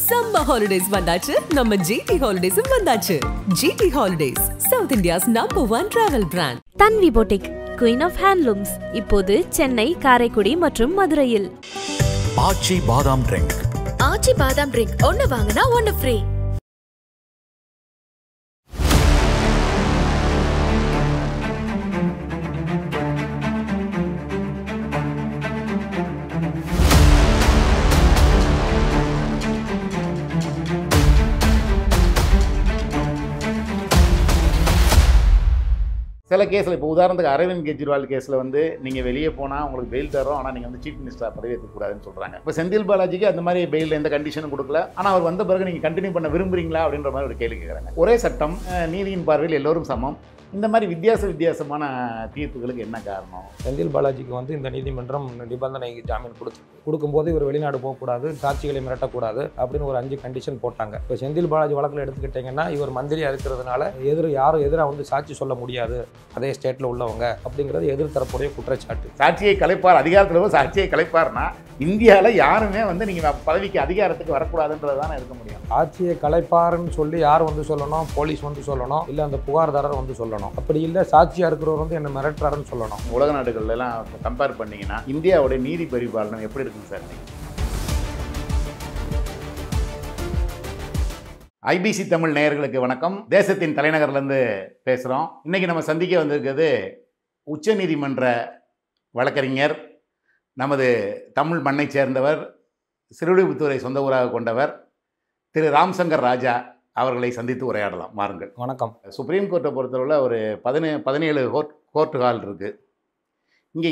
Summer holidays வந்தாச்சு நம்ம GT Holidays வந்தாச்சு. GT Holidays, South India's #1 travel brand. Tanvi boutique, Queen of Handlooms, இப்போது சென்னை, காரைக்குடி மற்றும் மதுரையில். ஆச்சி பாதாம் ட்ரிங்க். ஆச்சி பாதாம் ட்ரிங்க் ஒன்னு வாங்குனா ஒன்னு ஃப்ரீ. சில கேஸில் இப்போ உதாரணத்துக்கு அரவிந்த் கெஜ்ரிவால் கேஸில் வந்து நீங்கள் வெளியே போனால் உங்களுக்கு பெயில் தரோம், ஆனால் நீங்கள் வந்து சீஃப் மினிஸ்டராக பதவி ஏற்கக்கூடாதுன்னு சொல்கிறாங்க. இப்போ செந்தில் பாலாஜிக்கு அந்த மாதிரி பெயில் எந்த கண்டிஷனும் கொடுக்கல, ஆனால் அவர் வந்த பிறகு நீங்கள் கண்டினியூ பண்ண விரும்புறீங்களா அப்படின்ற மாதிரி ஒரு கேள்வி கேட்குறாங்க. ஒரே சட்டம், நீதியின் பார்வையில் எல்லோரும் சமம். இந்த மாதிரி வித்தியாசமான தீர்ப்புகளுக்கு என்ன காரணம்? செந்தில் பாலாஜிக்கு வந்து இந்த நீதிமன்றம் நிபந்தனை ஜாமீன் கொடுக்கும்போது இவர் வெளிநாடு போகக்கூடாது, சாட்சிகளை மிரட்டக்கூடாது அப்படின்னு ஒரு 5 கண்டிஷன் போட்டாங்க. இப்போ செந்தில் பாலாஜி வழக்கில் எடுத்துக்கிட்டிங்கன்னா இவர் மந்திரியாக இருக்கிறதுனால யாரும் எதிராக வந்து சாட்சி சொல்ல முடியாது, அதே ஸ்டேட்டில் உள்ளவங்க அப்படிங்கிறது எதிர்த்தரப்புடைய குற்றச்சாட்டு. சாட்சியை கலைப்பார், அதிகாரத்தில் சாட்சியை கலைப்பார்னா இந்தியாவில் யாருமே வந்து நீங்கள் பதவிக்கு அதிகாரத்துக்கு வரக்கூடாதுன்றது தானே இருக்க முடியும். ஆட்சியை கலைப்பாருன்னு சொல்லி யார் வந்து சொல்லணும்? போலீஸ் வந்து சொல்லணும், இல்லை அந்த புகார்தாரர் வந்து சொல்லணும். அப்படி இல்லை சாட்சியாக இருக்கிறவர் வந்து என்ன மிரட்டுறாருன்னு சொல்லணும். உலக நாடுகள்லாம் கம்பேர் பண்ணிங்கன்னா இந்தியாவுடைய நீதி பரிபாலனம் எப்படி இருக்குங்க சார்? ஐபிசி தமிழ் நேயர்களுக்கு வணக்கம். தேசத்தின் தலைநகர்லேருந்து பேசுகிறோம். இன்றைக்கி நம்ம சந்திக்க வந்திருக்கிறது உச்சநீதிமன்ற வழக்கறிஞர், நமது தமிழ் மண்ணை சேர்ந்தவர், சிறுவில்லிபுத்தூரை சொந்த ஊராக கொண்டவர் திரு ராம்சங்கர் ராஜா அவர்களை சந்தித்து உரையாடலாம். வாருங்கள். வணக்கம். சுப்ரீம் கோர்ட்டை பொறுத்தவரை ஒரு 17 கோர்ட் ஹால் இருக்குது. இங்கே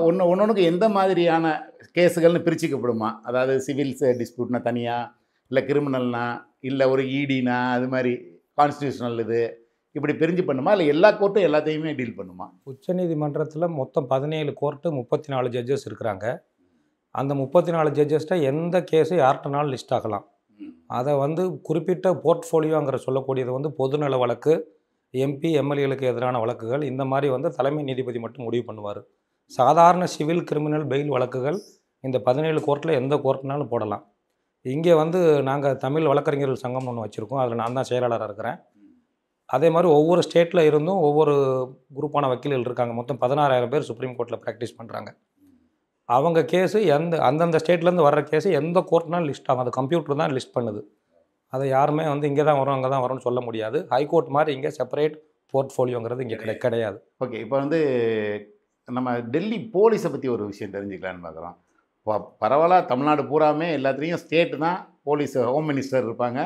ஒன்றுக்கு எந்த மாதிரியான கேஸுகள்னு பிரிச்சுக்கப்படுமா? அதாவது சிவில் டிஸ்பியூட்னா தனியாக, இல்லை கிரிமினல்னா, இல்லை ஒரு இடினா, அது மாதிரி கான்ஸ்டியூஷனல் இப்படி பிரிஞ்சு பண்ணுமா, இல்லை எல்லா கோர்ட்டும் எல்லாத்தையுமே டீல் பண்ணுமா? உச்சநீதிமன்றத்தில் மொத்தம் 17 கோர்ட்டு 34 ஜட்ஜஸ் இருக்கிறாங்க. அந்த 34 ஜட்ஜஸ்ட்டை எந்த கேஸு யார்கிட்டனாலும் லிஸ்ட் ஆகலாம். அதை வந்து குறிப்பிட்ட போர்ட்ஃபோலியோங்கிற சொல்லக்கூடியது வந்து பொதுநல வழக்கு, எம்பி எம்எல்ஏகளுக்கு எதிரான வழக்குகள், இந்த மாதிரி வந்து தலைமை நீதிபதி மட்டும் முடிவு பண்ணுவார். சாதாரண சிவில் கிரிமினல் பெயில் வழக்குகள் இந்த 17 கோர்ட்டில் எந்த கோர்ட்னாலும் போடலாம். இங்கே வந்து நாங்கள் தமிழ் வழக்கறிஞர்கள் சங்கம்னு ஒன்று வச்சுருக்கோம், அதில் நான் தான் செயலாளராக இருக்கிறேன். அதே மாதிரி ஒவ்வொரு ஸ்டேட்டில் இருந்தும் ஒவ்வொரு குரூப்பான வக்கீல்கள் இருக்காங்க. மொத்தம் 16,000 பேர் சுப்ரீம் கோர்ட்டில் ப்ராக்டிஸ் பண்ணுறாங்க. அவங்க கேஸு அந்தந்த ஸ்டேட்லேருந்து வர்ற கேஸு எந்த கோர்ட்னாலும் லிஸ்ட் ஆகும். அது கம்ப்யூட்டர் தான் லிஸ்ட் பண்ணுது. அதை யாருமே வந்து இங்கே தான் வரும் அங்கே தான் வரும்னு சொல்ல முடியாது. ஹைகோர்ட் மாதிரி இங்கே செப்பரேட் போர்ட்ஃபோலியோங்கிறது இங்கே கிடையாது. ஓகே, இப்போ வந்து நம்ம டெல்லி போலீஸை பற்றி ஒரு விஷயம் தெரிஞ்சுக்கலான்னு பார்க்குறோம். பரவாயில்ல, தமிழ்நாடு பூராமே எல்லாத்துலேயும் ஸ்டேட்டு தான் போலீஸ், ஹோம் மினிஸ்டர் இருப்பாங்க,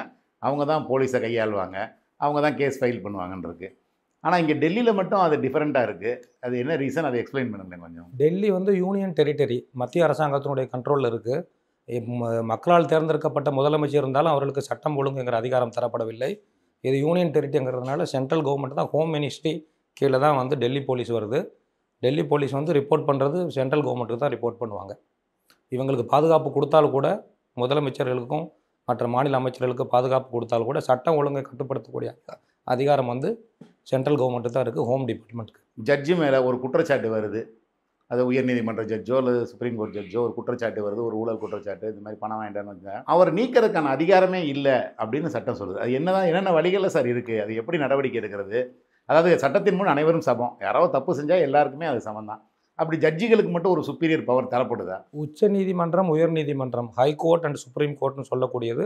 அவங்க தான் போலீஸை கையாளுவாங்க, அவங்க தான் கேஸ் ஃபைல் பண்ணுவாங்கன்றிருக்கு. ஆனால் இங்கே டெல்லியில் மட்டும் அது டிஃப்ரெண்ட்டாக இருக்குது. அது என்ன ரீசன், அதை எக்ஸ்பிளைன் பண்ணுங்களேன் கொஞ்சம். டெல்லி வந்து யூனியன் டெரிட்டரி, மத்திய அரசாங்கத்தினுடைய கண்ட்ரோலில் இருக்குது. மக்களால் தேர்ந்தெடுக்கப்பட்ட முதலமைச்சர் இருந்தாலும் அவர்களுக்கு சட்டம் ஒழுங்குங்கிற அதிகாரம் தரப்படவில்லை. இது யூனியன் டெரிட்டரிங்கிறதுனால சென்ட்ரல் கவர்மெண்ட் தான், ஹோம் மினிஸ்ட்ரி கீழே தான் வந்து டெல்லி போலீஸ் வருது. டெல்லி போலீஸ் வந்து ரிப்போர்ட் பண்ணுறது சென்ட்ரல் கவர்மெண்ட்டுக்கு தான் ரிப்போர்ட் பண்ணுவாங்க. இவங்களுக்கு பாதுகாப்பு கொடுத்தாலும் கூட, முதலமைச்சர்களுக்கும் மற்ற மாநில அமைச்சர்களுக்கு பாதுகாப்பு கொடுத்தாலும் கூட, சட்டம் ஒழுங்கை கட்டுப்படுத்தக்கூடிய அதிகாரம் வந்து சென்ட்ரல் கவர்மெண்ட்டு தான் இருக்குது, ஹோம் டிபார்ட்மெண்ட்டுக்கு. ஜட்ஜு மேலே ஒரு குற்றச்சாட்டு வருது, அது உயர்நீதிமன்ற ஜட்ஜோ அல்லது சுப்ரீம் கோர்ட் ஜட்ஜோ ஒரு குற்றச்சாட்டு வருது, ஒரு ஊழல் குற்றச்சாட்டு, இந்த மாதிரி பணம் வாங்கிட்டான்னு வச்சுக்கோங்க, அவர் நீக்கிறதுக்கான அதிகாரமே இல்லை அப்படின்னு சட்டம் சொல்லுது. அது என்னென்ன வழிகளில் சார் இருக்குது, அது எப்படி நடவடிக்கை எடுக்கிறது? அதாவது சட்டத்தின் முன் அனைவரும் சமம், யாராவது தப்பு செஞ்சால் எல்லாருக்குமே அது சமம் தான். அப்படி ஜட்ஜிகளுக்கு மட்டும் ஒரு சுப்பீரியர் பவர் தரப்படுதா? உச்ச நீதிமன்றம், உயர் நீதிமன்றம், ஹைகோர்ட் அண்ட் சுப்ரீம் கோர்ட்னு சொல்லக்கூடியது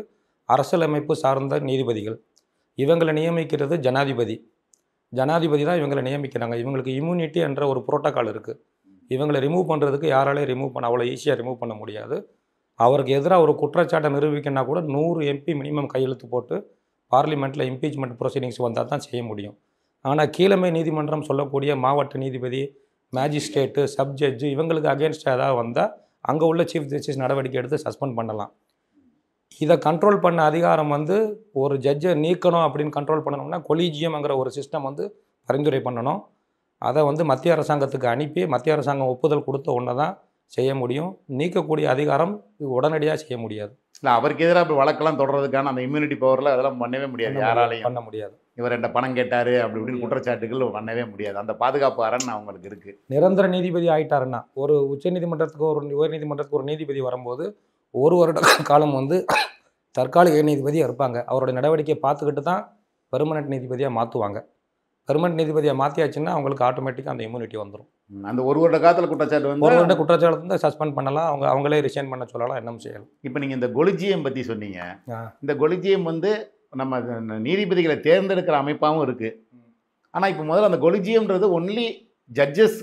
அரசியலமைப்பு சார்ந்த நீதிபதிகள். இவங்களை நியமிக்கிறது ஜனாதிபதி. ஜனாதிபதி தான் இவங்களை நியமிக்கிறாங்க. இவங்களுக்கு இம்யூனிட்டி என்ற ஒரு புரோட்டோக்கால் இருக்குது. இவங்களை ரிமூவ் பண்ணுறதுக்கு யாராலையும் ரிமூவ் பண்ண அவ்வளோ ஈஸியாக ரிமூவ் பண்ண முடியாது. அவருக்கு எதிராக ஒரு குற்றச்சாட்டை நிரூபிக்கணும்னா கூட 100 எம்பி மினிமம் கையெழுத்து போட்டு பார்லிமெண்ட்டில் இம்பீச்மெண்ட் ப்ரொசீடிங்ஸ் வந்தால் தான் செய்ய முடியும். ஆனால் கீழமை நீதிமன்றம் சொல்லக்கூடிய மாவட்ட நீதிபதி, மேஜிஸ்ட்ரேட்டு, சப் ஜட்ஜு, இவங்களுக்கு அகேன்ஸ்டாக ஏதாவது வந்தால் அங்கே உள்ள சீஃப் ஜஸ்டிஸ் நடவடிக்கை எடுத்து சஸ்பெண்ட் பண்ணலாம். இதை கண்ட்ரோல் பண்ண அதிகாரம் வந்து ஒரு ஜட்ஜை நீக்கணும் அப்படின்னு கண்ட்ரோல் பண்ணணும்னா கொலீஜியம்ங்கிற ஒரு சிஸ்டம் வந்து பரிந்துரை பண்ணணும். அதை வந்து மத்திய அரசாங்கத்துக்கு அனுப்பி மத்திய அரசாங்கம் ஒப்புதல் கொடுத்த ஒன்று தான் செய்ய முடியும். நீக்கக்கூடிய அதிகாரம் உடனடியாக செய்ய முடியாது. இல்லை, அவருக்கு எதிராக இப்போ வழக்கெல்லாம் தொடர்றதுக்கான அந்த இம்யூனிட்டி பவரில் அதெல்லாம் பண்ணவே முடியாது, யாராலையும் பண்ண முடியாது. இவர் என்ன பணம் கேட்டார் அப்படி இப்படின்னு குற்றச்சாட்டுகள் பண்ணவே முடியாது. அந்த பாதுகாப்பு அரண் அவங்களுக்கு இருக்குது. நிரந்தர நீதிபதி ஆகிட்டாருன்னா, ஒரு உச்சநீதிமன்றத்துக்கு ஒரு உயர்நீதிமன்றத்துக்கு ஒரு நீதிபதி வரும்போது 1 வருட காலம் வந்து தற்காலிக நீதிபதியாக இருப்பாங்க. அவருடைய நடவடிக்கையை பார்த்துக்கிட்டு தான் பெர்மனெண்ட் நீதிபதியாக மாற்றுவாங்க. பெர்மனெண்ட் நீதிபதியாக மாற்றியாச்சுன்னா அவங்களுக்கு ஆட்டோமேட்டிக்காக அந்த இம்யூனிட்டி வந்துடும். அந்த ஒரு வருட காலத்தில் குற்றச்சாட்டு வந்து ஒரு வருட குற்றச்சாட்டு வந்து சஸ்பெண்ட் பண்ணலாம், அவங்களே ரிசைன் பண்ண சொல்லலாம், என்ன செய்யலாம். இப்போ நீங்கள் இந்த கொலிஜியம் பற்றி சொன்னீங்க. ஆ. இந்த கொலிஜியம் வந்து நம்ம நீதிபதிகளை தேர்ந்தெடுக்கிற அமைப்பாகவும் இருக்குது. ஆனால் இப்போ முதல்ல அந்த கொலிஜியம்ன்றது ஒன்லி ஜட்ஜஸ்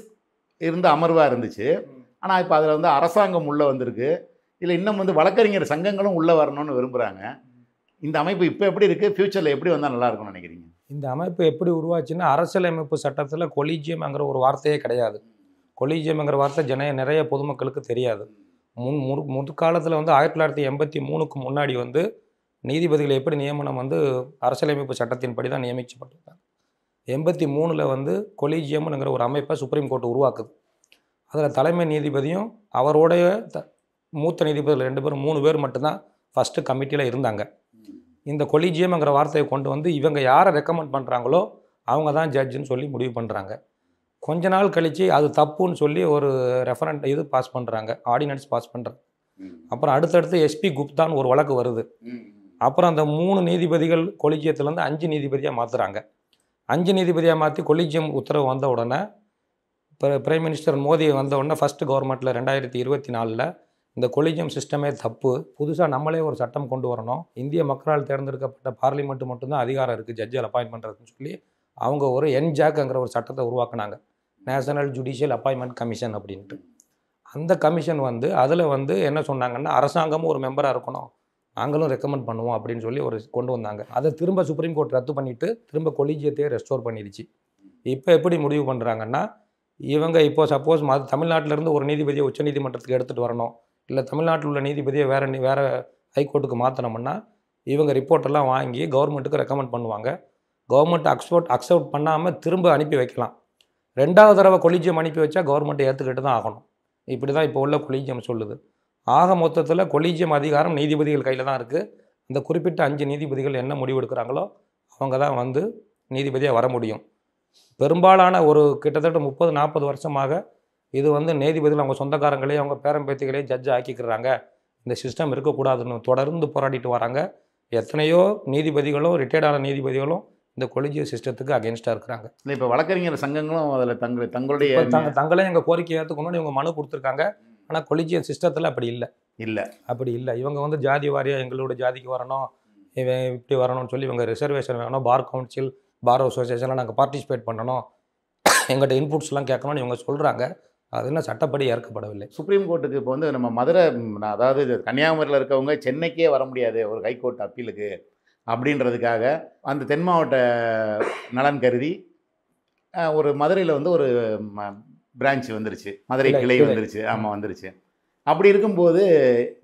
இருந்த அமர்வாக இருந்துச்சு. ஆனால் இப்போ அதில் வந்து அரசாங்கம் உள்ளே வந்திருக்கு. இல்லை இன்னும் வந்து வழக்கறிஞர் சங்கங்களும் உள்ளே வரணும்னு விரும்புகிறாங்க. இந்த அமைப்பு இப்போ எப்படி இருக்குது, ஃப்யூச்சரில் எப்படி வந்தால் நல்லா இருக்கும்னு நினைக்கிறீங்க? இந்த அமைப்பு எப்படி உருவாச்சுன்னா, அரசியலமைப்பு சட்டத்தில் கொலீஜியம்ங்கிற ஒரு வார்த்தையே கிடையாது. கொலீஜியம்ங்கிற வார்த்தை நிறைய பொதுமக்களுக்கு தெரியாது. முற்காலத்தில் வந்து 1983க்கு முன்னாடி வந்து நீதிபதிகள் எப்படி நியமனம் வந்து அரசியலமைப்பு சட்டத்தின்படி தான் நியமிக்கப்பட்டிருக்காங்க. 83ல் வந்து கொலீஜியம்ங்கிற ஒரு அமைப்பை சுப்ரீம் கோர்ட் உருவாக்குது. அதில் தலைமை நீதிபதியும் அவருடைய மூத்த நீதிபதிகள் 2 பேரும் 3 பேர் மட்டும்தான் ஃபஸ்ட்டு கமிட்டியில் இருந்தாங்க. இந்த கொலீஜியம்ங்கிற வார்த்தையை கொண்டு வந்து இவங்க யாரை ரெக்கமெண்ட் பண்ணுறாங்களோ அவங்க தான் ஜட்ஜுன்னு சொல்லி முடிவு பண்ணுறாங்க. கொஞ்ச நாள் கழித்து அது தப்புன்னு சொல்லி ஒரு ரெஃபரண்ட் இது பாஸ் பண்ணுறாங்க, ஆர்டினன்ஸ் பாஸ் பண்ணுறாங்க. அப்புறம் அடுத்தடுத்து எஸ்பி குப்தான்னு ஒரு வழக்கு வருது. அப்புறம் அந்த 3 நீதிபதிகள் கொலீஜியத்துலேருந்து 5 நீதிபதியாக மாற்றுறாங்க. 5 நீதிபதியாக மாற்றி கொலீஜியம் உத்தரவு வந்த உடனே இப்போ பிரைம் மினிஸ்டர் மோடி வந்த உடனே ஃபஸ்ட்டு கவர்மெண்ட்டில் 2024 இந்த கொலீஜியம் சிஸ்டமே தப்பு, புதுசாக நம்மளே ஒரு சட்டம் கொண்டு வரணும், இந்திய மக்களால் தேர்ந்தெடுக்கப்பட்ட பார்லிமெண்ட்டு மட்டும்தான் அதிகாரம் இருக்குது ஜட்ஜில் அப்பாயின்ட் பண்ணுறதுன்னு சொல்லி அவங்க ஒரு NJACங்கிற ஒரு சட்டத்தை உருவாக்குனாங்க, நேஷனல் ஜுடிஷியல் அப்பாயின்மெண்ட் கமிஷன் அப்படின்ட்டு. அந்த கமிஷன் வந்து அதில் வந்து என்ன சொன்னாங்கன்னா, அரசாங்கமும் ஒரு மெம்பராக இருக்கணும், நாங்களும் ரெக்கமெண்ட் பண்ணுவோம் அப்படின்னு சொல்லி ஒரு கொண்டு வந்தாங்க. அதை திரும்ப சுப்ரீம் கோர்ட் ரத்து பண்ணிவிட்டு திரும்ப கொலீஜியத்தையே ரெஸ்டோர் பண்ணிடுச்சு. இப்போ எப்படி முடிவு பண்ணுறாங்கன்னா, இவங்க இப்போ சப்போஸ் தமிழ்நாட்டிலேருந்து ஒரு நீதிபதியை உச்சநீதிமன்றத்துக்கு எடுத்துகிட்டு வரணும், இல்லை தமிழ்நாட்டில் உள்ள நீதிபதியை வேறு ஹைகோர்ட்டுக்கு மாற்றினோம்னா இவங்க ரிப்போர்ட்டெல்லாம் வாங்கி கவர்மெண்ட்டுக்கு ரெக்கமெண்ட் பண்ணுவாங்க. கவர்மெண்ட் அக்செப்ட் பண்ணாமல் திரும்ப அனுப்பி வைக்கலாம். 2வது தடவை கொலீஜியம் அனுப்பி வச்சா கவர்மெண்ட்டை ஏற்றுக்கிட்டு தான் ஆகணும். இப்படி தான் இப்போ உள்ள கொலீஜியம் சொல்லுது. ஆக மொத்தத்தில் கொலீஜியம் அதிகாரம் நீதிபதிகள் கையில் தான் இருக்குது. அந்த குறிப்பிட்ட 5 நீதிபதிகள் என்ன முடிவெடுக்கிறாங்களோ அவங்க தான் வந்து நீதிபதியாக வர முடியும். பெரும்பாலான ஒரு கிட்டத்தட்ட 30-40 வருஷமாக இது வந்து நீதிபதிகள் அவங்க சொந்தக்காரங்களே அவங்க பேரம்பேத்திகளே ஜட்ஜ் ஆக்கிக்கிறாங்க, இந்த சிஸ்டம் இருக்கக்கூடாதுன்னு தொடர்ந்து போராடிட்டு வராங்க. எத்தனையோ நீதிபதிகளும் ரிட்டையர்டான நீதிபதிகளும் இந்த கொலீஜியம் சிஸ்டத்துக்கு அகென்ஸ்டாக இருக்கிறாங்க. இல்லை இப்போ வழக்கறிஞர் சங்கங்களும் அதில் தங்களுடைய தங்களே எங்கள் கோரிக்கை ஏற்றுக்கணும்னு இவங்க மனு கொடுத்துருக்காங்க. ஆனால் கொலீஜியம் சிஸ்டத்தில் அப்படி அப்படி இல்லை. இவங்க வந்து ஜாதி வாரியாக எங்களோட ஜாதிக்கு வரணும், இவன் இப்படி வரணும்னு சொல்லி இவங்க ரிசர்வேஷன் வேணும், பார் கவுன்சில் பார் அசோசியேஷனில் நாங்கள் பார்ட்டிசிபேட் பண்ணணும், எங்கள்கிட்ட இன்புட்ஸ்லாம் கேட்கணும்னு இவங்க சொல்கிறாங்க. அது என்ன சட்டப்படி ஏற்கப்படவில்லை. சுப்ரீம் கோர்ட்டுக்கு இப்போ வந்து நம்ம மதுரை, அதாவது கன்னியாகுமரியில் இருக்கவங்க சென்னைக்கே வர முடியாது ஒரு ஹைகோர்ட் அப்பீலுக்கு அப்படின்றதுக்காக அந்த தென் மாவட்ட நலன் கருதி ஒரு மதுரையில் வந்து ஒரு பிரான்ச் வந்துருச்சு, மதுரை கிளை வந்துருச்சு. ஆமாம் வந்துருச்சு. அப்படி இருக்கும்போது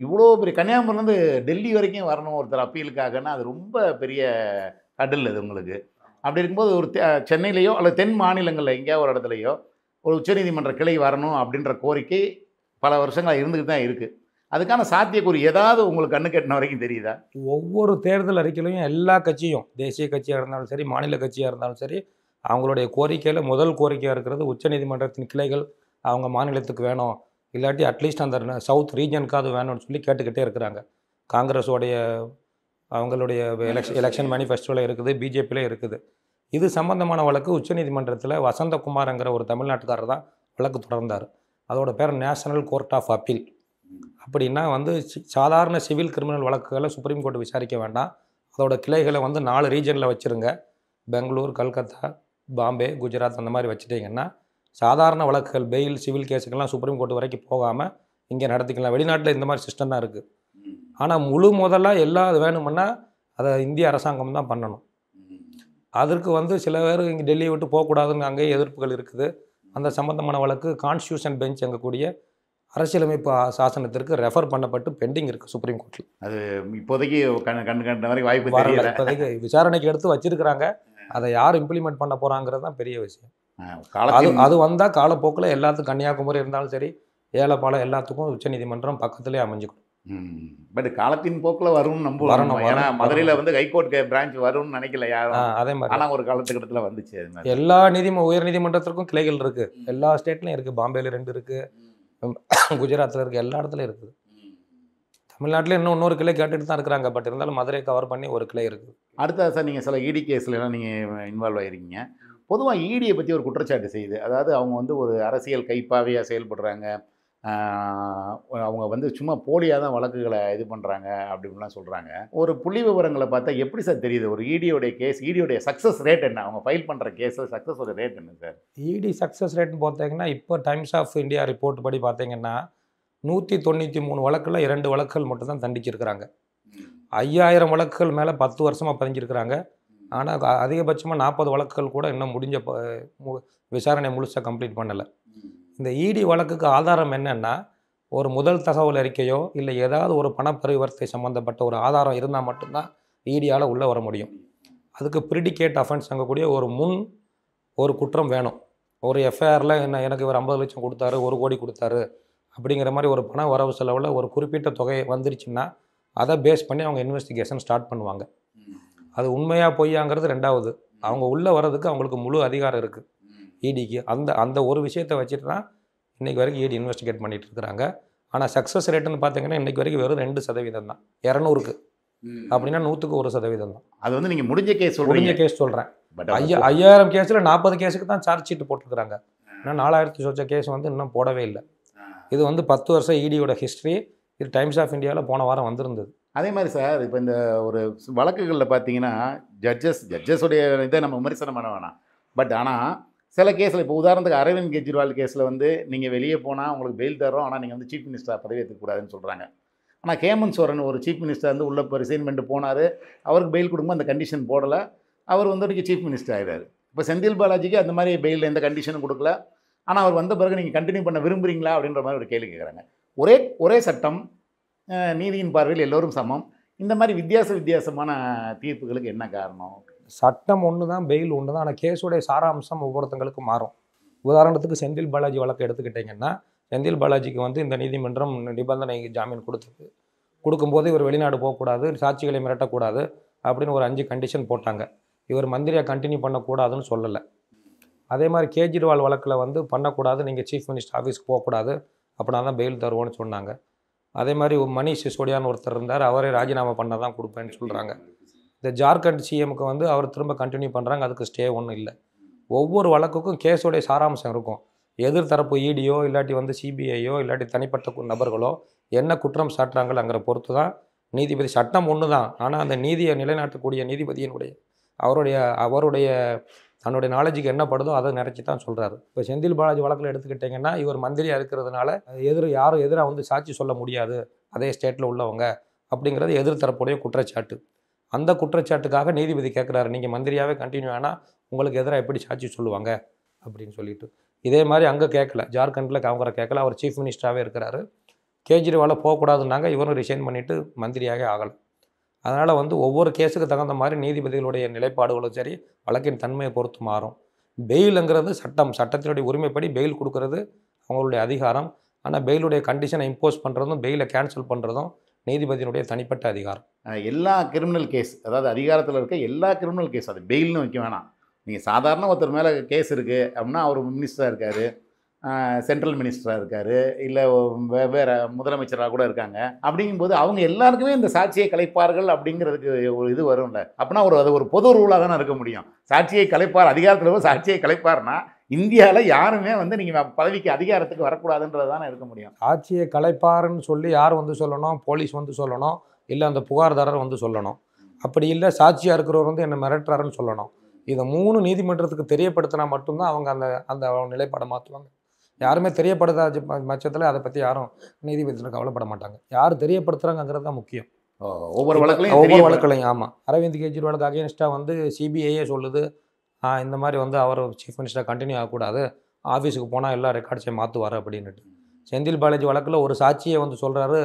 இவ்வளோ பெரிய கன்னியாகுமரிலேருந்து டெல்லி வரைக்கும் வரணும் ஒருத்தர் அப்பீலுக்காகனா அது ரொம்ப பெரிய கடல் அது உங்களுக்கு. அப்படி இருக்கும்போது ஒரு சென்னையிலையோ அல்லது தென் மாநிலங்களில் எங்கேயாவது ஒரு இடத்துலையோ ஒரு உச்சநீதிமன்ற கிளை வரணும் அப்படின்ற கோரிக்கை பல வருஷங்களாக இருந்துக்கிட்டு தான் இருக்குது. அதுக்கான சாத்தியக்கூறு ஏதாவது உங்களுக்கு கண்ணு கட்டின வரைக்கும் தெரியுதா? ஒவ்வொரு தேர்தல் அறிக்கையிலையும் எல்லா கட்சியும், தேசிய கட்சியாக இருந்தாலும் சரி மாநில கட்சியாக இருந்தாலும் சரி, அவங்களுடைய கோரிக்கையில் முதல் கோரிக்கையாக இருக்கிறது உச்சநீதிமன்றத்தின் கிளைகள் அவங்க மாநிலத்துக்கு வேணும், இல்லாட்டி அட்லீஸ்ட் அந்த சவுத் ரீஜனுக்காவது வேணும்னு சொல்லி கேட்டுக்கிட்டே இருக்கிறாங்க. காங்கிரஸோடைய அவங்களுடைய எலெக்ஷன் மேனிஃபெஸ்டோவில் இருக்குது, பிஜேபியில் இருக்குது. இது சம்பந்தமான வழக்கு உச்சநீதிமன்றத்தில் வசந்தகுமார்ங்கிற ஒரு தமிழ்நாட்டுக்காரர் தான் வழக்கு தொடர்ந்தார். அதோட பேர் நேஷனல் கோர்ட் ஆஃப் அப்பீல். அப்படின்னா வந்து சாதாரண சிவில் கிரிமினல் வழக்குகளை சுப்ரீம் கோர்ட் விசாரிக்க வேண்டாம், அதோட கிளைகளை வந்து 4 ரீஜனில் வச்சுருங்க, பெங்களூர், கல்கத்தா, பாம்பே, குஜராத் அந்த மாதிரி வச்சுட்டிங்கன்னா சாதாரண வழக்குகள் பெயில் சிவில் கேஸுக்கெல்லாம் சுப்ரீம் கோர்ட் வரைக்கும் போகாமல் இங்கே நடத்திக்கலாம். வெளிநாட்டில் இந்த மாதிரி சிஸ்டம் தான் இருக்குது. ஆனால் முழு முதலாக எல்லா வேணுமுன்னா அதை இந்திய அரசாங்கம் தான் பண்ணணும். அதற்கு வந்து சில பேர் இங்கே டெல்லியை விட்டு போகக்கூடாதுன்னு அங்கேயே எதிர்ப்புகள் இருக்குது. அந்த சம்பந்தமான வழக்கு கான்ஸ்டியூஷன் பெஞ்ச் எங்கக்கூடிய அரசியலமைப்பு சாசனத்திற்கு ரெஃபர் பண்ணப்பட்டு பெண்டிங் இருக்குது சுப்ரீம் கோர்ட்டில். அது இப்போதைக்கு கண்ட வரைக்கும் வாய்ப்பு தெரியல. இப்போதைக்கு விசாரணைக்கு எடுத்து வச்சிருக்கிறாங்க. அதை யார் இம்ப்ளிமெண்ட் பண்ண போகிறாங்கிறது தான் பெரிய விஷயம். அது வந்தால் காலப்போக்கில் எல்லாத்துக்கும் கன்னியாகுமரி இருந்தாலும் சரி ஏலப்பாலம் எல்லாத்துக்கும் உச்சநீதிமன்றம் பக்கத்துலேயே அமைஞ்சுக்கணும். பட் காலத்தின் போக்கில் வரும்னு நம்புவோம். ஏன்னா மதுரையில் வந்து ஹைகோர்ட் பிரான்ச் வரும்னு நினைக்கல யாரும். அதே மாதிரி ஆனால் ஒரு காலத்துக்கிட்டத்தில் வந்துச்சு. அது மாதிரி எல்லா உயர் நீதிமன்றத்திற்கும் கிளைகள் இருக்குது, எல்லா ஸ்டேட்லையும் இருக்குது. பாம்பேல 2 இருக்குது, குஜராத்தில் இருக்குது, எல்லா இடத்துலையும் இருக்குது. தமிழ்நாட்டில் இன்னும் இன்னொரு கிளை கேட்டுட்டு தான் இருக்கிறாங்க. பட் இருந்தாலும் மதுரையை கவர் பண்ணி ஒரு கிளை இருக்குது. அடுத்தது சார், நீங்கள் சில இடி கேஸ்லாம் நீங்கள் இன்வால்வ் ஆகிருக்கீங்க. பொதுவாக இடியை பற்றி ஒரு குற்றச்சாட்டு செய்யுது. அதாவது அவங்க வந்து ஒரு அரசியல் கைப்பாவையாக செயல்படுறாங்க, அவங்க வந்து சும்மா போலியாக தான் வழக்குகளை இது பண்ணுறாங்க அப்படின்லாம் சொல்கிறாங்க. ஒரு புள்ளி விவரங்களை பார்த்தா எப்படி சார் தெரியுது ஒரு இடியோடைய கேஸ், இடியோடைய சக்ஸஸ் ரேட் என்ன? அவங்க ஃபைல் பண்ணுற கேஸில் சக்ஸஸோட ரேட் என்ன சார்? இடி சக்ஸஸ் ரேட்னு பார்த்தீங்கன்னா இப்போ டைம்ஸ் ஆஃப் இந்தியா ரிப்போர்ட் படி பார்த்தீங்கன்னா 193 வழக்கில் 2 வழக்குகள் மட்டும்தான் தண்டிச்சிருக்கிறாங்க. 5000 வழக்குகள் மேலே 10 வருஷமாக பதிஞ்சிருக்கிறாங்க. ஆனால் அதிகபட்சமாக 40 வழக்குகள் கூட இன்னும் விசாரணை முழுசாக கம்ப்ளீட் பண்ணலை. இந்த இடி வழக்குக்கு ஆதாரம் என்னென்னா, ஒரு முதல் தகவல் அறிக்கையோ இல்லை ஏதாவது ஒரு பணப்பரிவர்த்தனை சம்மந்தப்பட்ட ஒரு ஆதாரம் இருந்தால் மட்டும்தான் இடியால் உள்ளே வர முடியும். அதுக்கு ப்ரிடிகேட் அஃபென்ஸ் அங்கக்கூடிய ஒரு குற்றம் வேணும். ஒரு எஃப்ஐஆரில் எனக்கு இவர் 50 லட்சம் கொடுத்தாரு, 1 கோடி கொடுத்தாரு அப்படிங்கிற மாதிரி ஒரு பண வரவு செலவில் ஒரு குறிப்பிட்ட தொகை வந்துருச்சுன்னா அதை பேஸ் பண்ணி அவங்க இன்வெஸ்டிகேஷன் ஸ்டார்ட் பண்ணுவாங்க. அது உண்மையாக பொய்யாங்கிறது ரெண்டாவது. அவங்க உள்ளே வர்றதுக்கு அவங்களுக்கு முழு அதிகாரம் இருக்குது இடிக்கு. அந்த ஒரு விஷயத்தை வச்சுட்டு தான் இன்றைக்கி வரைக்கும் இடி இன்வெஸ்டிகேட் பண்ணிகிட்டு இருக்கிறாங்க. ஆனால் சக்ஸஸ் ரேட்டுன்னு பார்த்தீங்கன்னா இன்றைக்கி வரைக்கும் வெறும் 2% தான். 200க்கு அப்படின்னா 100க்கு 1% தான். அது வந்து நீங்கள் முடிஞ்ச கேஸ் சொல்கிறேன். 5000 கேஸில் 40 கேஸுக்கு தான் சார்ஜ் ஷீட் போட்டிருக்கிறாங்க. இன்னும் 4000 சொச்ச கேஸ் வந்து இன்னும் போடவே இல்லை. இது வந்து 10 வருஷம் இடியோட ஹிஸ்ட்ரி. இது டைம்ஸ் ஆஃப் இந்தியாவில் போன வாரம் வந்திருந்தது. அதே மாதிரி சார், இப்போ இந்த ஒரு வழக்குகளில் பார்த்தீங்கன்னா ஜட்ஜஸுடைய இதை நம்ம விமர்சனம் பண்ண வேணாம். பட் ஆனால் சில கேஸில், இப்போ உதாரணத்துக்கு அரவிந்த் கெஜ்ரிவால் கேஸில் வந்து நீங்கள் வெளியே போனால் உங்களுக்கு பெயில் தரோம், ஆனால் நீங்கள் வந்து சீஃப் மினிஸ்டராக பதவி ஏற்றுக்கூடாதுன்னு சொல்கிறாங்க. ஆனால் ஹேமந்த் சோரன் ஒரு சீஃப் மினிஸ்டர் வந்து உள்ளே இப்போ ரிசைன் பண்ணிட்டு போனார். அவருக்கு பெயில் கொடுக்கும்போது அந்த கண்டிஷன் போடலை. அவர் வந்து சீஃப் மினிஸ்டர் ஆகிடாரு. இப்போ செந்தில் பாலாஜிக்கு அந்த மாதிரி பெயில் எந்த கண்டிஷனும் கொடுக்கல. ஆனால் அவர் வந்த பிறகு நீங்கள் கண்டினியூ பண்ண விரும்புகிறீங்களா அப்படின்ற மாதிரி ஒரு கேள்வி கேட்குறாங்க. ஒரே சட்டம், நீதியின் பார்வையில் எல்லோரும் சமம். இந்த மாதிரி வித்தியாசமான தீர்ப்புகளுக்கு என்ன காரணம்? சட்டம் ஒன்று தான், பெயில் ஒன்று தான். ஆனால் கேஸுடைய சாராம்சம் ஒவ்வொருத்தங்களுக்கும் மாறும். உதாரணத்துக்கு செந்தில் பாலாஜி வழக்கு எடுத்துக்கிட்டிங்கன்னா, செந்தில் பாலாஜிக்கு வந்து இந்த நீதிமன்றம் நிபந்தனை ஜாமீன் கொடுக்கும்போது இவர் வெளிநாடு போகக்கூடாது, சாட்சிகளை மிரட்டக்கூடாது அப்படின்னு ஒரு 5 கண்டிஷன் போட்டாங்க. இவர் மந்திரியாக கண்டினியூ பண்ணக்கூடாதுன்னு சொல்லலை. அதே மாதிரி கேஜ்ரிவால் வழக்கில் வந்து பண்ணக்கூடாது, நீங்கள் சீஃப் மினிஸ்டர் ஆஃபீஸ்க்கு போகக்கூடாது, அப்படின்னா தான் பெயில் தருவோன்னு சொன்னாங்க. அதே மாதிரி மணிஷ் சிசோடியான்னு ஒருத்தர் இருந்தார், அவரே ராஜினாமா பண்ண தான் கொடுப்பேன்னு சொல்கிறாங்க. இந்த ஜார்க்கண்ட் சிஎம்க்கு வந்து அவர் திரும்ப கண்டினியூ பண்ணுறாங்க, அதுக்கு ஸ்டே ஒன்றும் இல்லை. ஒவ்வொரு வழக்குக்கும் கேஸோடைய சாராம்சம் இருக்கும். எதிர்த்தரப்பு இடியோ இல்லாட்டி வந்து சிபிஐயோ இல்லாட்டி தனிப்பட்ட நபர்களோ என்ன குற்றம் சாட்டுறாங்கங்கிற பொறுத்து தான் நீதிபதி. சட்டம் ஒன்று தான், ஆனால் அந்த நீதியை நிலைநாட்டக்கூடிய நீதிபதியினுடைய அவருடைய தன்னுடைய நாலேஜுக்கு என்ன படுதோ அதை நினச்சி தான் சொல்கிறாரு. இப்போ செந்தில் பாலாஜி வழக்கில் எடுத்துக்கிட்டிங்கன்னா, இவர் மந்திரியாக இருக்கிறதுனால யாரும் எதிராக வந்து சாட்சி சொல்ல முடியாது, அதே ஸ்டேட்டில் உள்ளவங்க அப்படிங்கிறது எதிர்த்தரப்புடைய குற்றச்சாட்டு. அந்த குற்றச்சாட்டுக்காக நீதிபதி கேட்குறாரு, நீங்கள் மந்திரியாகவே கண்டினியூ ஆனால் உங்களுக்கு எதிராக எப்படி சாட்சி சொல்லுவாங்க அப்படின்னு சொல்லிட்டு. இதே மாதிரி அங்கே கேட்கல, ஜார்க்கண்டில் அவங்க கேட்கல, அவர் சீஃப் மினிஸ்டராகவே இருக்கிறாரு. கேஜ்ரிவாலை போகக்கூடாதுன்னாங்க, இவரும் ரிசைன் பண்ணிவிட்டு மந்திரியாகவே ஆகலை. அதனால் வந்து ஒவ்வொரு கேஸுக்கு தகுந்த மாதிரி நீதிபதிகளுடைய நிலைப்பாடுகளும் சரி, வழக்கின் தன்மையை பொறுத்து மாறும். பெயிலுங்கிறது சட்டத்தினுடைய உரிமைப்படி பெயில் கொடுக்கறது அவங்களுடைய அதிகாரம். ஆனால் பெயிலுடைய கண்டிஷனை இம்போஸ் பண்ணுறதும் பெயிலை கேன்சல் பண்ணுறதும் நீதிபதியினுடைய தனிப்பட்ட அதிகாரம். எல்லா கிரிமினல் கேஸ், அதாவது அதிகாரத்தில் இருக்க எல்லா கிரிமினல் கேஸ், அது பெயில்னு வைக்க வேணாம். நீங்கள் சாதாரண ஒருத்தர் மேலே கேஸ் இருக்குது அப்படின்னா, அவர் மினிஸ்டராக இருக்கார், சென்ட்ரல் மினிஸ்டராக இருக்கார், இல்லை வேறு முதலமைச்சராக கூட இருக்காங்க. அப்படிங்கும்போது அவங்க எல்லாருக்குமே இந்த சாட்சியை கலைப்பார்கள் அப்படிங்கிறதுக்கு ஒரு இது வரும்ல. அப்படின்னா அது ஒரு பொது ரூலாக தானே இருக்க முடியும். சாட்சியை கலைப்பார், அதிகாரத்தில் சாட்சியை கலைப்பார்னா இந்தியாவில் யாருமே வந்து நீங்கள் பதவிக்கு அதிகாரத்துக்கு வரக்கூடாதுன்றது தானே இருக்க முடியும். சாட்சியை கலைப்பாருன்னு சொல்லி யார் வந்து சொல்லணும்? போலீஸ் வந்து சொல்லணும், இல்லை அந்த புகார்தாரர் வந்து சொல்லணும். அப்படி இல்லை சாட்சியாக இருக்கிறவர் வந்து என்னை மிரட்டுறாருன்னு சொல்லணும். இதை 3 நீதிமன்றத்துக்கு தெரியப்படுத்தினா மட்டும்தான் அவங்க அந்த நிலைப்பாடை மாற்றுவாங்க. யாருமே தெரியப்படுத்தாத பட்சத்தில் அதை பற்றி யாரும் நீதிபதியில் கவலைப்பட மாட்டாங்க. யார் தெரியப்படுத்துகிறாங்கிறது தான் முக்கியம். ஒவ்வொரு வழக்குலையும் ஆமாம். அரவிந்த் கெஜ்ரிவாலுக்கு அகேன்ஸ்டாக வந்து சிபிஐயே சொல்லுது, இந்த மாதிரி வந்து அவர் சீஃப் மினிஸ்டர் கண்டினியூ ஆகக்கூடாது, ஆஃபீஸுக்கு போனால் எல்லா ரெக்கார்ட்ஸையும் மாற்றுவார் அப்படின்னுட்டு. செந்தில் பாலாஜி வழக்கில் ஒரு சாட்சியை வந்து சொல்கிறாரு,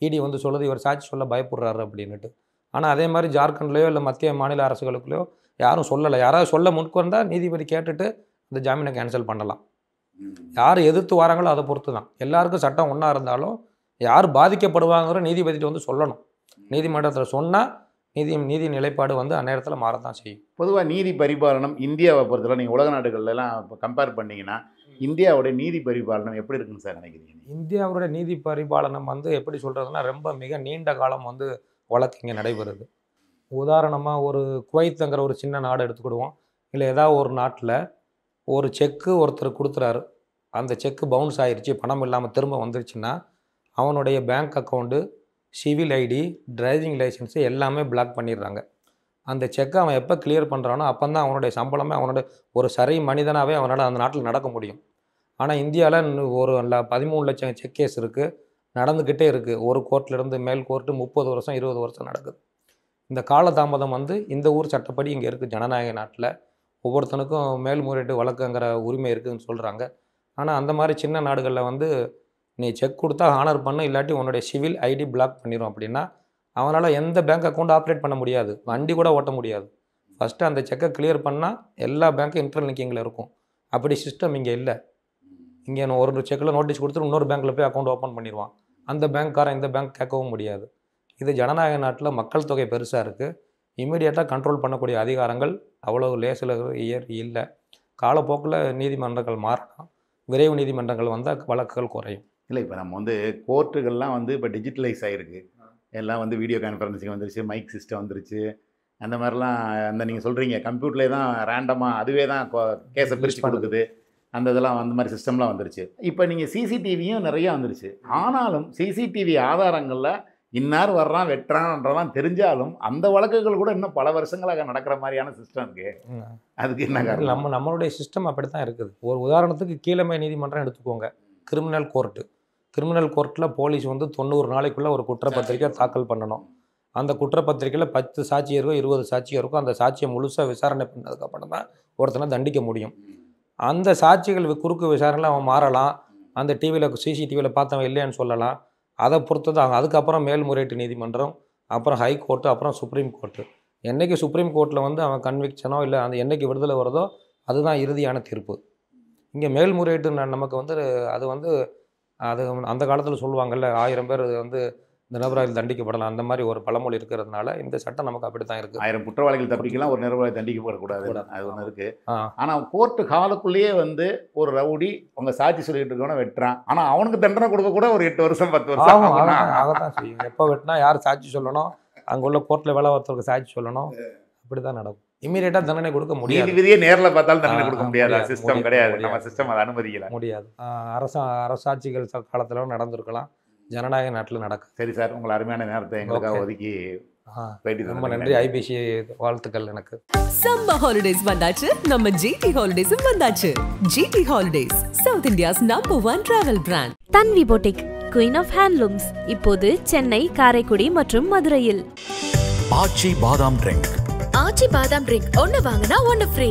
இடி வந்து சொல்லுது இவர் சாட்சி சொல்ல பயப்படுறாரு அப்படின்னுட்டு. ஆனால் அதே மாதிரி ஜார்க்கண்ட்லேயோ இல்லை மத்திய மாநில அரசுகளுக்குள்ளேயோ யாரும் சொல்லலை. யாராவது சொல்ல முன்வந்தால் நீதிபதி கேட்டுட்டு அந்த ஜாமீனை கேன்சல் பண்ணலாம். யார் எதிர்த்து வராங்களோ அதை பொறுத்து தான். எல்லாருக்கும் சட்டம் ஒன்றா இருந்தாலும் யார் பாதிக்கப்படுவாங்கிற நீதிபதிட்டு வந்து சொல்லணும். நீதிமன்றத்தில் சொன்னால் நீதி நிலைப்பாடு வந்து அந்நேரத்தில் மாறத்தான் செய்யும். பொதுவாக நீதி பரிபாலனம் இந்தியாவை பொறுத்தவரை நீங்கள் உலக நாடுகள்லாம் இப்போ கம்பேர் பண்ணிங்கன்னா இந்தியாவுடைய நீதி பரிபாலனம் எப்படி இருக்குன்னு சார் நினைக்கிறீங்க? இந்தியாவுடைய நீதி பரிபாலனம் வந்து எப்படி சொல்கிறதுனா ரொம்ப மிக நீண்ட காலம் வந்து வழக்கு இங்கே நடைபெறுது. உதாரணமாக ஒரு குவைத்துங்கிற ஒரு சின்ன நாடு எடுத்துக்கிடுவோம். இல்லை ஏதாவது ஒரு நாட்டில் ஒரு செக்கு ஒருத்தர் கொடுத்துறாரு, அந்த செக்கு பவுன்ஸ் ஆயிடுச்சு, பணம் இல்லாமல் திரும்ப வந்துருச்சுன்னா அவனுடைய bank account, civil ID, driving licence எல்லாமே பிளாக் பண்ணிடுறாங்க. அந்த செக்கை அவன் எப்போ கிளியர் பண்ணுறானோ அப்போ தான் அவனுடைய சம்பளமே, அவனுடைய ஒரு சரி மனிதனாகவே அவனால் அந்த நாட்டில் நடக்க முடியும். ஆனால் இந்தியாவில் ஒரு 13 லட்சம் செக் கேஸ் இருக்குது, நடந்துக்கிட்டே இருக்குது. ஒரு கோர்ட்லேருந்து மேல் கோர்ட்டு 30 வருஷம் 20 வருஷம் நடக்குது. இந்த காலதாமதம் வந்து இந்த ஊர் சட்டப்படி இங்கே இருக்குது. ஜனநாயக நாட்டில் ஒவ்வொருத்தனுக்கும் மேல்முறையீட்டு வழக்குங்கிற உரிமை இருக்குதுன்னு சொல்கிறாங்க. ஆனால் அந்த மாதிரி சின்ன நாடுகளில் வந்து நீ செக் கொடுத்தா ஹானர் பண்ணு, இல்லாட்டி உன்னுடைய சிவில் ஐடி பிளாக் பண்ணிடும் அப்படின்னா அவனால் எந்த பேங்க் அக்கௌண்ட் ஆப்ரேட் பண்ண முடியாது, வண்டி கூட ஓட்ட முடியாது. ஃபஸ்ட்டு அந்த செக்கை கிளியர் பண்ணால் எல்லா பேங்க்கும் இன்டர்லிங்கிங்கில் இருக்கும். அப்படி சிஸ்டம் இங்கே இல்லை. இங்கே ஒரு செக்கில் நோட்டீஸ் கொடுத்துட்டு இன்னொரு பேங்க்கில் போய் அக்கௌண்ட் ஓப்பன் பண்ணிடுவான். அந்த பேங்க்காரன் இந்த பேங்க் கேட்கவும் முடியாது. இது ஜனநாயக நாட்டில் மக்கள் தொகை பெருசாக இருக்குது. இமீடியட்டாக கண்ட்ரோல் பண்ணக்கூடிய அதிகாரங்கள் அவ்வளோ லேசில் இல்லை. காலப்போக்கில் நீதிமன்றங்கள் மாறலாம், விரைவு நீதிமன்றங்கள் வந்தால் வழக்குகள் குறையும். இல்லை, இப்போ நம்ம வந்து கோர்ட்டுகள்லாம் வந்து இப்போ டிஜிட்டலைஸ் ஆகிருக்கு. எல்லாம் வந்து வீடியோ கான்ஃபரன்சிங் வந்துருச்சு, மைக் சிஸ்டம் வந்துருச்சு. அந்த மாதிரிலாம் அந்த நீங்கள் சொல்கிறீங்க கம்ப்யூட்டர்லேயே தான் ரேண்டமாக அதுவே தான் கேஸை பிரித்து கொடுக்குது. அந்த இதெல்லாம் அந்த மாதிரி சிஸ்டம்லாம் வந்துருச்சு. இப்போ நீங்கள் சிசிடிவியும் நிறையா வந்துருச்சு. ஆனாலும் சிசிடிவி ஆதாரங்களில் இன்னார் வர்றான் வெட்டுறான்றலாம் தெரிஞ்சாலும் அந்த வழக்குகள் கூட இன்னும் பல வருஷங்களாக நடக்கிற மாதிரியான சிஸ்டம் இருக்குது. அதுக்கு என்ன காரணம்? நம்மளுடைய சிஸ்டம் அப்படி தான் இருக்குது. ஒரு உதாரணத்துக்கு கீழமை நீதிமன்றம் எடுத்துக்கோங்க, கிரிமினல் கோர்ட்டு. கிரிமினல் கோர்ட்டில் போலீஸ் வந்து 90 நாளைக்குள்ளே ஒரு குற்றப்பத்திரிக்கை தாக்கல் பண்ணணும். அந்த குற்றப்பத்திரிக்கையில் 10 சாட்சி இருக்கும், 20 சாட்சி இருக்கும். அந்த சாட்சியை முழுசாக விசாரணை பண்ணதுக்கப்புறம் தான் ஒருத்தனை தண்டிக்க முடியும். அந்த சாட்சிகள் குறுக்கு விசாரணையில் அவன் மாறலாம், அந்த டிவியில் சிசிடிவியில் பார்த்தவன் இல்லைன்னு சொல்லலாம். அதை பொறுத்து தான் அதுக்கப்புறம் மேல்முறையீட்டு நீதிமன்றம், அப்புறம் ஹை கோர்ட்டு, அப்புறம் சுப்ரீம் கோர்ட்டு. என்றைக்கு சுப்ரீம் கோர்ட்டில் வந்து அவன் கன்விக்ஷனோ இல்லை அந்த என்றைக்கு விடுதலை வருதோ அதுதான் இறுதியான தீர்ப்பு. இங்கே மேல்முறையீட்டு நமக்கு வந்து அது வந்து அது அந்த காலத்தில் சொல்லுவாங்கள்ல, 1000 பேர் வந்து இந்த நிரபராதிகள் தண்டிக்கப்படலாம், அந்த மாதிரி ஒரு பழமொழி இருக்கிறதுனால இந்த சட்டம் நமக்கு அப்படி தான் இருக்குது. 1000 குற்றவாளிகள் தப்பிக்கலாம், ஒரு நிரபராதி தண்டிக்கப்படக்கூடாது, அது ஒன்று இருக்குது. ஆனால் கோர்ட்டு காலுக்குள்ளேயே வந்து ஒரு ரவுடி உங்கள் சாட்சி சொல்லிட்டு இருக்கவன வெட்டுறான், ஆனால் அவனுக்கு தண்டனை கொடுக்க கூட ஒரு 8 வருஷம் 10 வருஷம் ஆகத்தான் செய்யும். எப்போ வெட்டினா யார் சாட்சி சொல்லணும், அங்கே உள்ள கோர்ட்டில் வேலை ஒருத்தருக்கு சாட்சி சொல்லணும், அப்படி தான் நடக்கும். இமீடியட்டாக தண்டனை கொடுக்க முடியாது. நீதிபதியே நேரில் பார்த்தாலும் தண்டனை கொடுக்க முடியாது, சிஸ்டம் கிடையாது, நம்ம சிஸ்டம் அதை அனுமதிக்கல முடியாது. அரசாட்சிகள் காலத்தில் நடந்திருக்கலாம், ஜனநாயக நாட்டில் நடக்கும். சரி சார், உங்களை அருமையான நேரத்தை எங்களுக்காக ஒதுக்கி ரொம்ப நன்றி. ஐபிசி வாழ்த்துக்கள். எனக்கு சம்மர் ஹாலிடேஸ் வந்தாச்சு, நம்ம ஜிடி ஹாலிடேஸும் வந்தாச்சு. GT holidays, south India's number 1 travel brand. Tanvi boutique, queen of handlooms, இப்போது சென்னை, காரைக்குடி மற்றும் மதுரையில். ஆச்சி பாதாம் ட்ரிங்க். ஆச்சி பாதாம் ட்ரிங்க் ஒன்னு வாங்கினா ஒன்னு ஃப்ரீ.